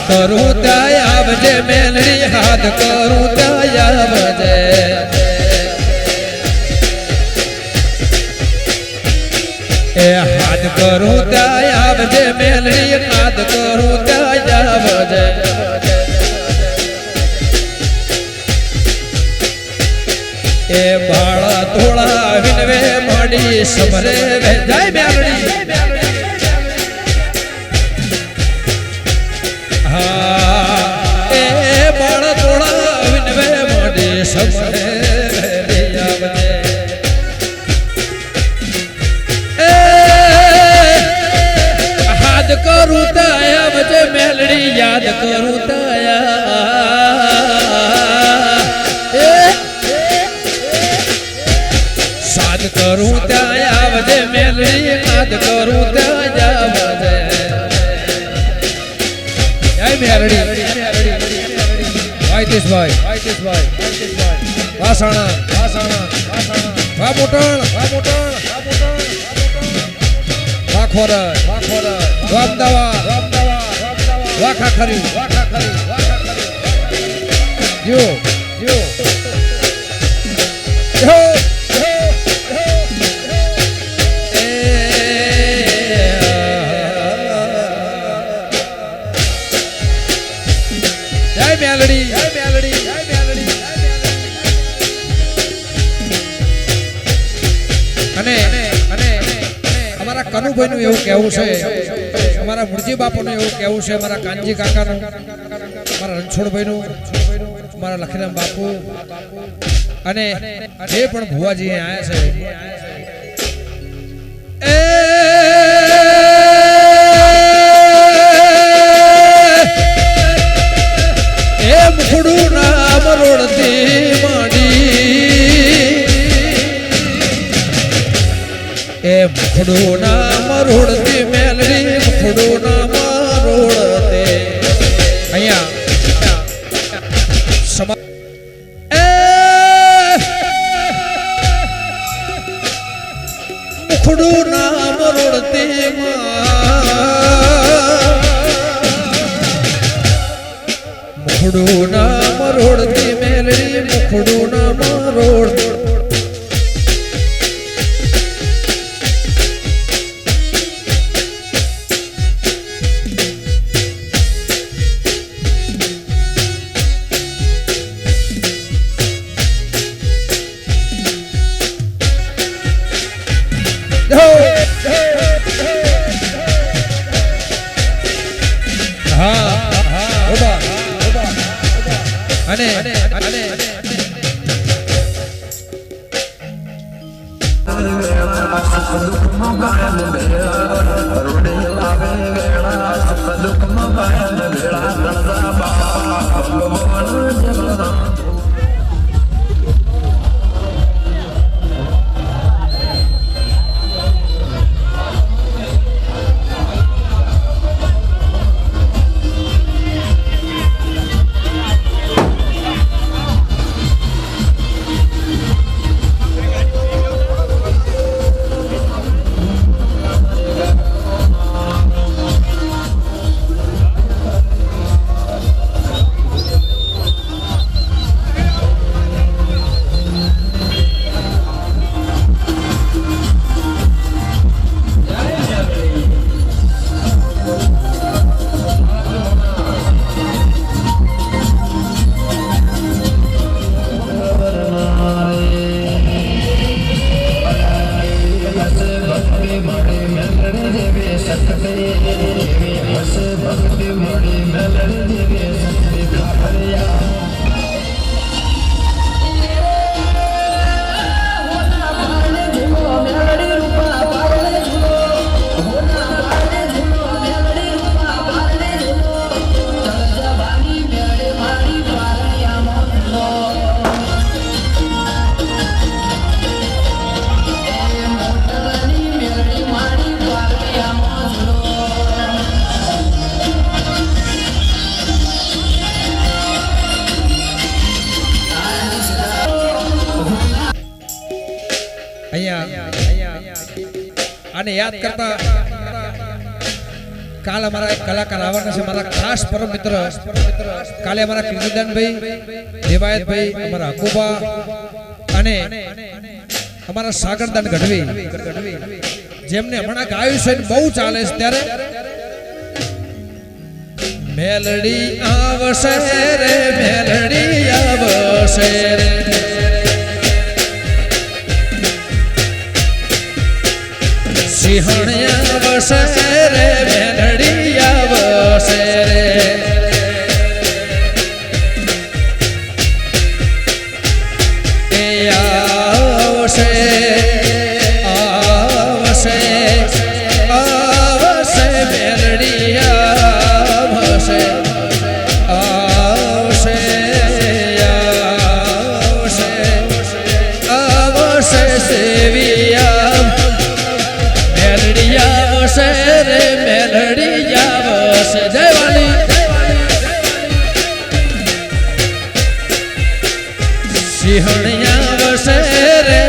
करूं त्यावजे मेलड़ी हाथ करूं त्यावजे ए हाथ करूं त्यावजे मेलड़ी हाथ करूं त्यावजे ए बाळा तोळा विनवे माडी समरे वे जय मेलड़ी सबने हाथ करूं ताया मुझे मेलड़ी याद करूं ताया साध करूं ताया मुझे मेलड़ी याद करूं ताया मुझे Meldi this boy Vasana Vamutan Vakhora Ramdawa Vakhakhari Yo અમારા કનુભાઈ નું એવું કહેવું છે, અમારા મુરજી બાપુ નું એવું કહેવું છે, અમારા કાનજી કાકાનું, અમારા રણછોડભાઈ નું, અમારા લખીરામ બાપુ અને જે પણ ભુવાજી આયા છે એ મુખડું નામ રોડતી માંડી, એ મુખડું નામ રોડતી મેલડી, મુખડું નામ રોડતે અહીંયા મુખડું નામ રોડતી મુખડું નામ રોડતી મેલડી, મુખડું નામ રોડ આને યાદ કરતા કાલ અમારા એક કલાકાર આવવાના છે, મારા ખાસ પરમ મિત્ર કાલે અમારા કીર્તિદાનભાઈ, દેવાયતભાઈ, અમારા હકુબા અને અમારા સાગરદાન ગઢવી જેમને હમણાં ગાયું છે બહુ ચાલે છે ત્યારે મેલડી આવશે રે, મેલડી આવશે રે, સિંહણિયા આવશે રે, મેલડી આવશે રે, એ આવશે આવશે આવશે મેલડી આવશે આવશે આવશે આવશે સેવિયા મેલડી આવશે રે, મેલડી આવશે જયવાલી સિંહણિયા આવશે રે,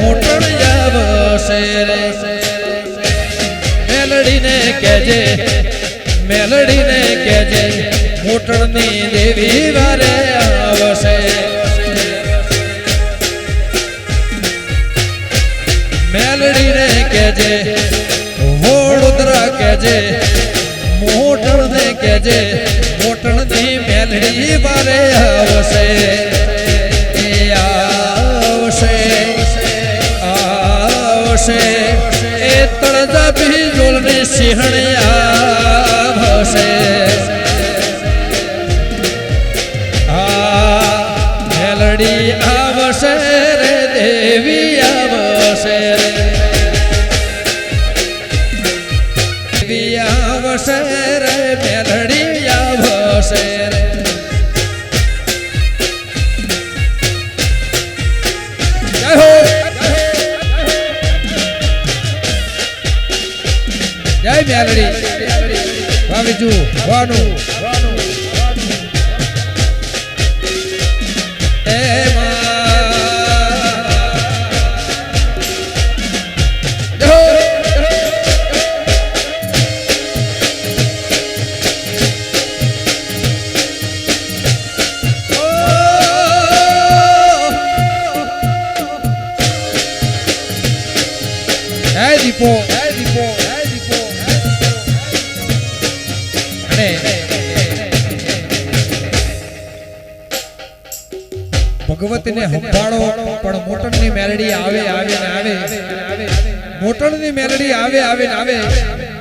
મોટણિયા આવશે રે, મેલડીને કહેજે, મેલડીને કહેજે મોટણની દેવી વારે આવશે, મેલડીને કહેજે વડોદરા કહેજે, મોટણને કહેજે મોટણની મેલડી વારે આવશે, એ આવશે આવશે ભસે એ તળજા બીજોલ ને સિંહણિયા ભસે મેલડી આવશે રે દેવી આવશે રે દેવી આવશે રે મેલડી આવશે રે જય હો જય મેલડી વાહ બીજુ વાનું દીપો ભગવતીને સંભાળો પણ મોટણની મેલડી આવે આવે ને આવે મોટણની મેલડી આવે આવે ને આવે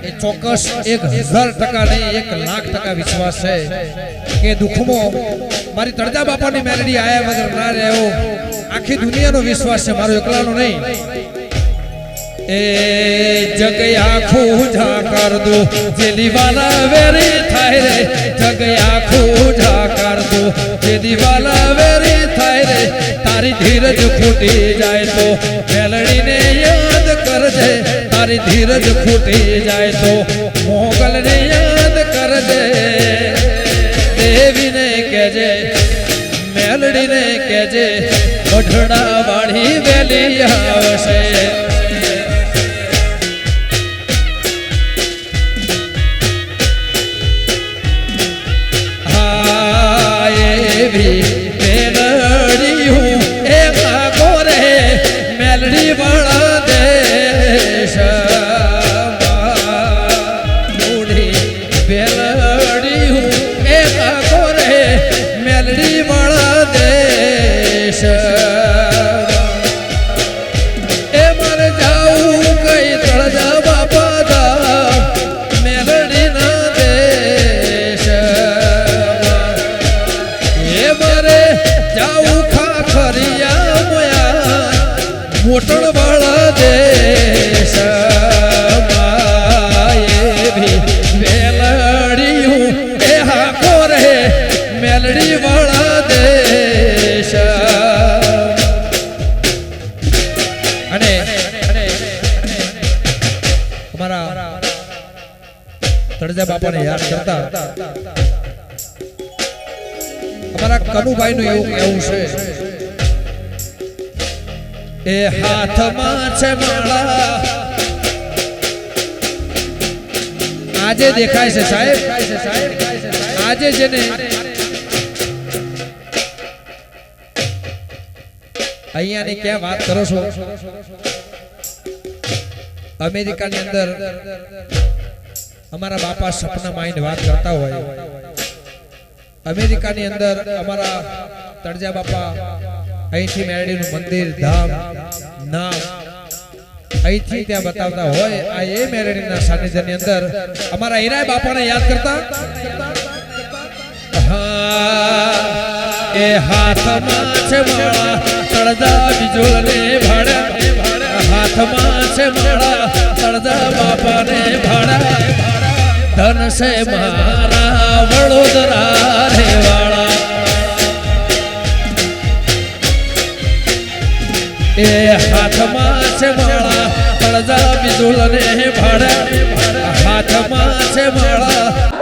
એ ચોક્કસ 1000% નહીં 1,00,000% વિશ્વાસ છે કે દુઃખમાં મારી તળજા બાપાની મેલડી આયા વગર ના રહ્યો આખી દુનિયાનો વિશ્વાસ છે મારો એકલાનો નહીં એ જગ આખું જા કર દો જેલી વાલા વેરી થાય રે જગ આખું જા કર દો જેલી વાલા વેરી થાય રે તારી ધીરજ ફૂટી જાય તો મેલડીને યાદ કરજે તારી ધીરજ ફૂટી જાય તો મોગલને યાદ કરજે દેવીને કહેજે મેલડીને કહેજે ઓઢડા વાળી વેલી આવશે મેલડી હું એક કોરે મેલડી વાળા દેશ મૂડી મેલડી હું એક કોરે મેલડી વાળા દેશ એ મારે જાવું કઈ તળજા બાપા દા મેલડી ના દેશ એ મારે જાઉં ખાખરિયા મોયા મોટણ વાળા દેશ માયે ભી મેલડી હું એ હાકો રે મેલડી વાળા દેશ અને અમારા તળજા બાપાને યાદ કરતા અમારા કનુભાઈ નું એવું કહેવું છે એ હાથમાં છે માળા આજે દેખાય છે સાહેબ આજે જેને અહીંયાની ક્યાં વાત કરો છો અમેરિકાની અંદર અમારા બાપા સપના માઈને વાત કરતા હોય અમેરિકાની અંદર અમારા તળજા બાપા અહીંથી મેરડીનું મંદિર ધામ નામ અહીંથી ત્યાં બતાવતા હોય આ એ મેરડીના સાનિધ્યની અંદર અમારા હીરાય બાપાને યાદ કરતા એ હાથમાં છે માળા તળજા બીજોલને ભાડા હાથમાં છે માળા તળજા બાપાને ભાડા ધન છે મારા વડોદરા રે વાળા એ હાથમાં છે માળા તળજા બીજોલને ભાડા હાથમાં છે માળા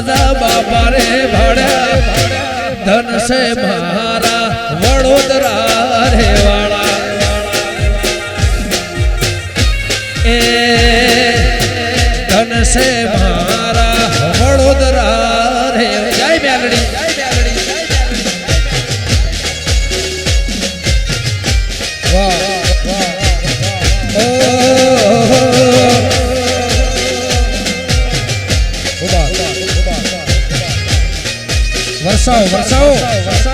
રાજા બાપા રે ભાડ્યા ધન છે મારા વડોદરા રે વાળા એ ધન છે મારા વડોદરા રે જય મ્યાલડી વાહ વરસાવ વરસાવ